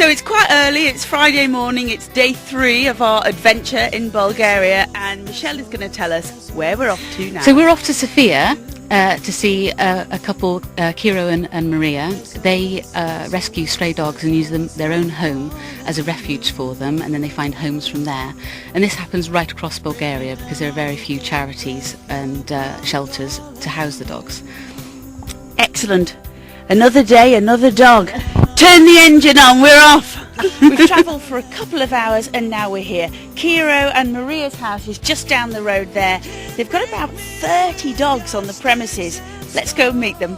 So it's quite early, it's Friday morning, it's day 3 of our adventure in Bulgaria, and Michelle is going to tell us where we're off to now. So we're off to Sofia to see a couple, Kiro and Maria. They rescue stray dogs and use their own home as a refuge for them, and then they find homes from there. And this happens right across Bulgaria because there are very few charities and shelters to house the dogs. Excellent. Another day, another dog. Turn the engine on, we're off. We've travelled for a couple of hours and now we're here. Kiro and Maria's house is just down the road there. They've got about 30 dogs on the premises. Let's go and meet them.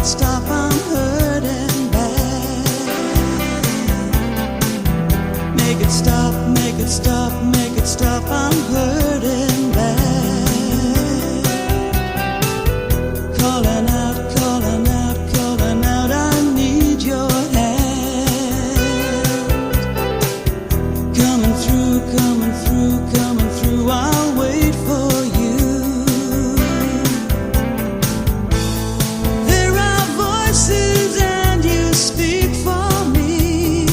Stop, I'm hurting bad. Make it stop, make it stop, make it stop, I'm hurting bad. Calling out, calling out, calling out, I need your hand. Coming through, coming through, coming through, I'll wait for you. And you speak for me.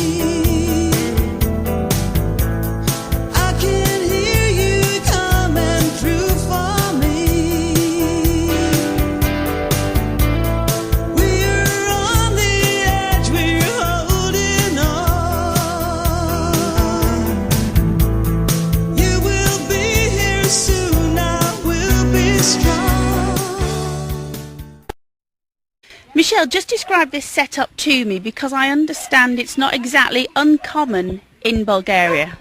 I can hear you coming through for me. We're on the edge, we're holding on. You will be here soon, I will be strong. Michelle, just describe this setup to me, because I understand it's not exactly uncommon in Bulgaria.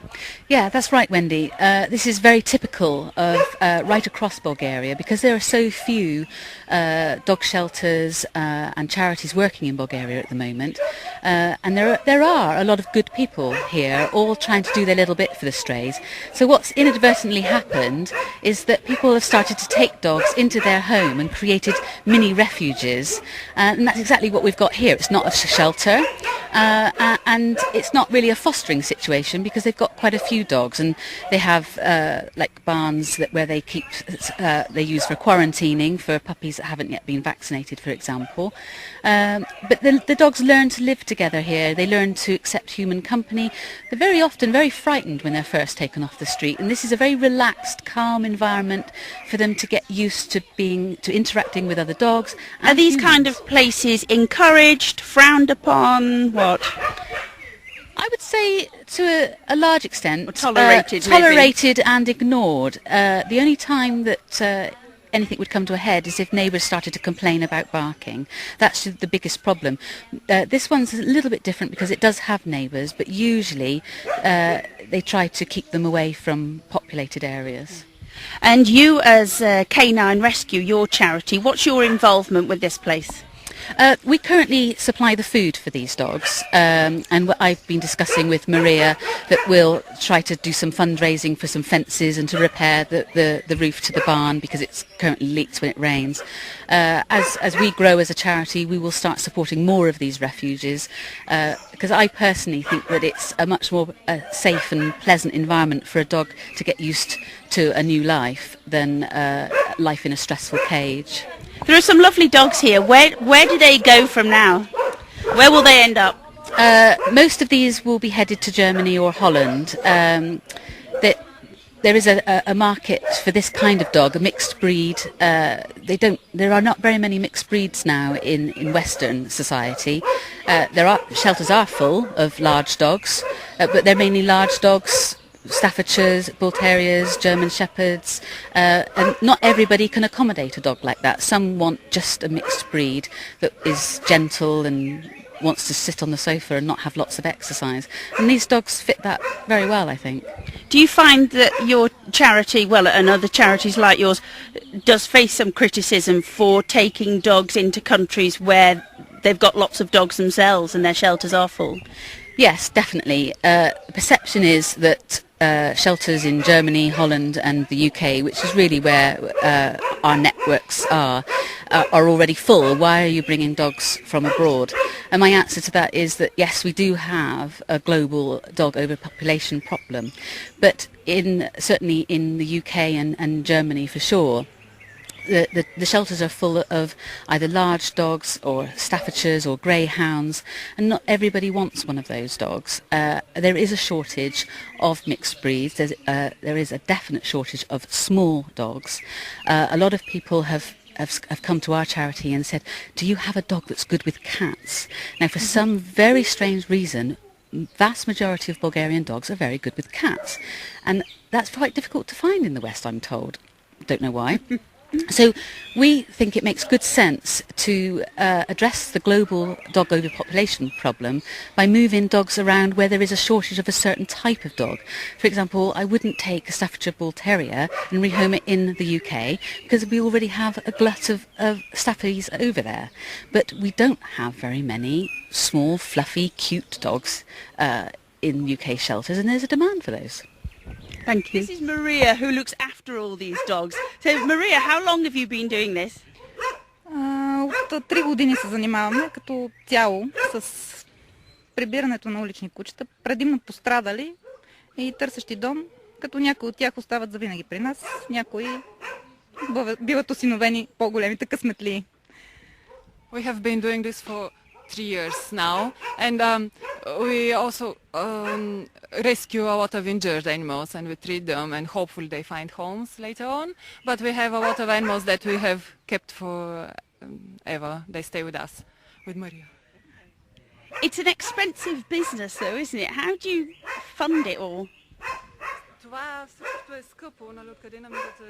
Yeah, that's right, Wendy. This is very typical of right across Bulgaria because there are so few dog shelters and charities working in Bulgaria at the moment. And there are a lot of good people here, all trying to do their little bit for the strays. So what's inadvertently happened is that people have started to take dogs into their home and created mini refuges. And that's exactly what we've got here. It's not a shelter and it's not really a fostering situation because they've got quite a few dogs, and they have like barns where they keep they use for quarantining for puppies that haven't yet been vaccinated, for example. But the dogs learn to live together here. They learn to accept human company. They're very often very frightened when they're first taken off the street, and this is a very relaxed, calm environment for them to get used to interacting with other dogs. Are these kind of places encouraged, frowned upon, what? I would say to a large extent tolerated and ignored. The only time that anything would come to a head is if neighbours started to complain about barking. That's the biggest problem. This one's a little bit different because it does have neighbours, but usually they try to keep them away from populated areas. And you, as Canine Rescue, your charity, what's your involvement with this place? We currently supply the food for these dogs, and I've been discussing with Maria that we'll try to do some fundraising for some fences and to repair the roof to the barn because it's currently leaks when it rains. As we grow as a charity, we will start supporting more of these refuges because I personally think that it's a much more safe and pleasant environment for a dog to get used to a new life than life in a stressful cage. There are some lovely dogs here. Where do they go from now? Where will they end up? Most of these will be headed to Germany or Holland. There is a market for this kind of dog, a mixed breed. There are not very many mixed breeds now in Western society. Shelters are full of large dogs, but they're mainly large dogs. Staffordshires, Bull Terriers, German Shepherds, and not everybody can accommodate a dog like that. Some want just a mixed breed that is gentle and wants to sit on the sofa and not have lots of exercise. And these dogs fit that very well, I think. Do you find that your charity, well, and other charities like yours, does face some criticism for taking dogs into countries where they've got lots of dogs themselves and their shelters are full? Yes, definitely. The perception is that shelters in Germany, Holland and the UK, which is really where our networks are already full. Why are you bringing dogs from abroad? And my answer to that is that yes, we do have a global dog overpopulation problem, but certainly in the UK and Germany for sure, the shelters are full of either large dogs or Staffordshires or greyhounds, and not everybody wants one of those dogs. There is a shortage of mixed breeds. There is a definite shortage of small dogs. A lot of people have come to our charity and said, do you have a dog that's good with cats? Now, for some very strange reason, vast majority of Bulgarian dogs are very good with cats, and that's quite difficult to find in the West, I'm told. Don't know why. So we think it makes good sense to address the global dog overpopulation problem by moving dogs around where there is a shortage of a certain type of dog. For example, I wouldn't take a Staffordshire Bull Terrier and rehome it in the UK because we already have a glut of Staffies over there. But we don't have very many small, fluffy, cute dogs in UK shelters, and there's a demand for those. Thank you. This is Maria, who looks after all these dogs. So, Maria, how long have you been doing this? От 3 години се занимаваме като цяло с прибирането на улични кучета, предимно пострадали и търсещи дом, като някои от тях остават завинаги при нас, някои биват осиновени по-големите късметлии. We have been doing this for 3 years now, and we also rescue a lot of injured animals, and we treat them, and hopefully they find homes later on. But we have a lot of animals that we have kept for ever. They stay with us, with Maria. It's an expensive business though, isn't it? How do you fund it all? Това всичко е скъпо, нали, откъде намирате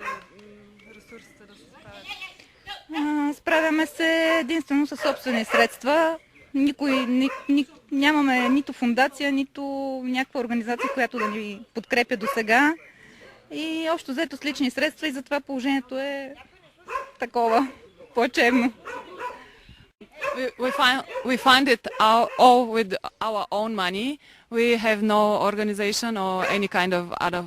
ресурсите да се справят? Справяме се единствено със собствени средства. Нямаме нито фундация, нито някаква организация, която да ни подкрепя до сега. И общо взето с лични средства, и затова положението е такова, плачевно. We find it all with our own money. We have no organization or any kind of other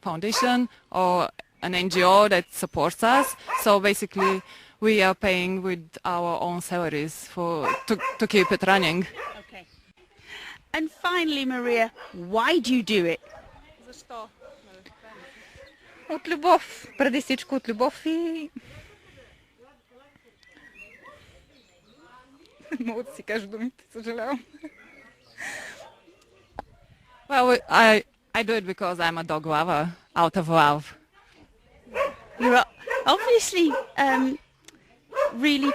foundation or an NGO that supports us. So basically we are paying with our own salaries to keep it running. Okay. And finally, Maria, why do you do it? Защо? От любов, преди всичко от любов и... Мога да си кажа думите, съжалявам. Well, I do it because I'm a dog lover, out of love. You're obviously really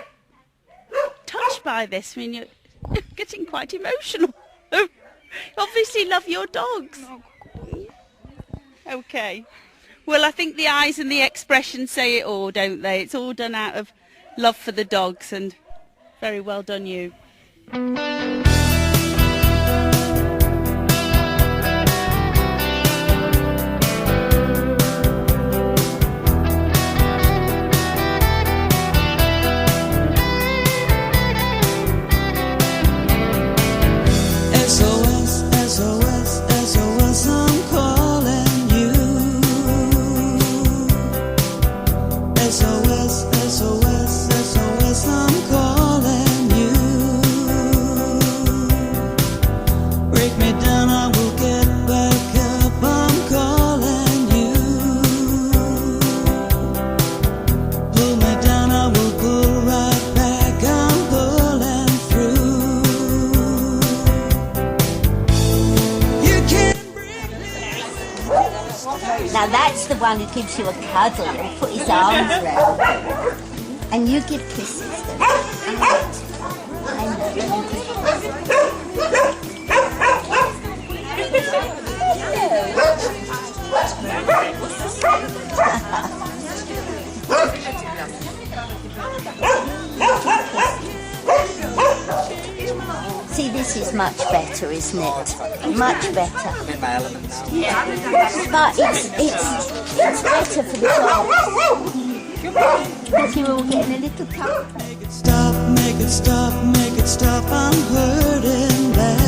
touched by this. I mean, you're getting quite emotional. You obviously love your dogs. Okay. Well, I think the eyes and the expression say it all, don't they? It's all done out of love for the dogs, and very well done you. SOS, SOS, SOS, I'm calling you. SOS, SOS, SOS, I'm calling you. Break me down, I will get back up, I'm calling you. Pull me down, I will pull right back, I'm pulling through. Now that's the one who gives you a cuddle and put his arms around you. And you give kisses. I See, this is much better, isn't it? Much better. I'm in my element now. But it's better for the dogs. Because you're all getting a little comfort. Make it stop, make it stop, make it stop, I'm hurting bad.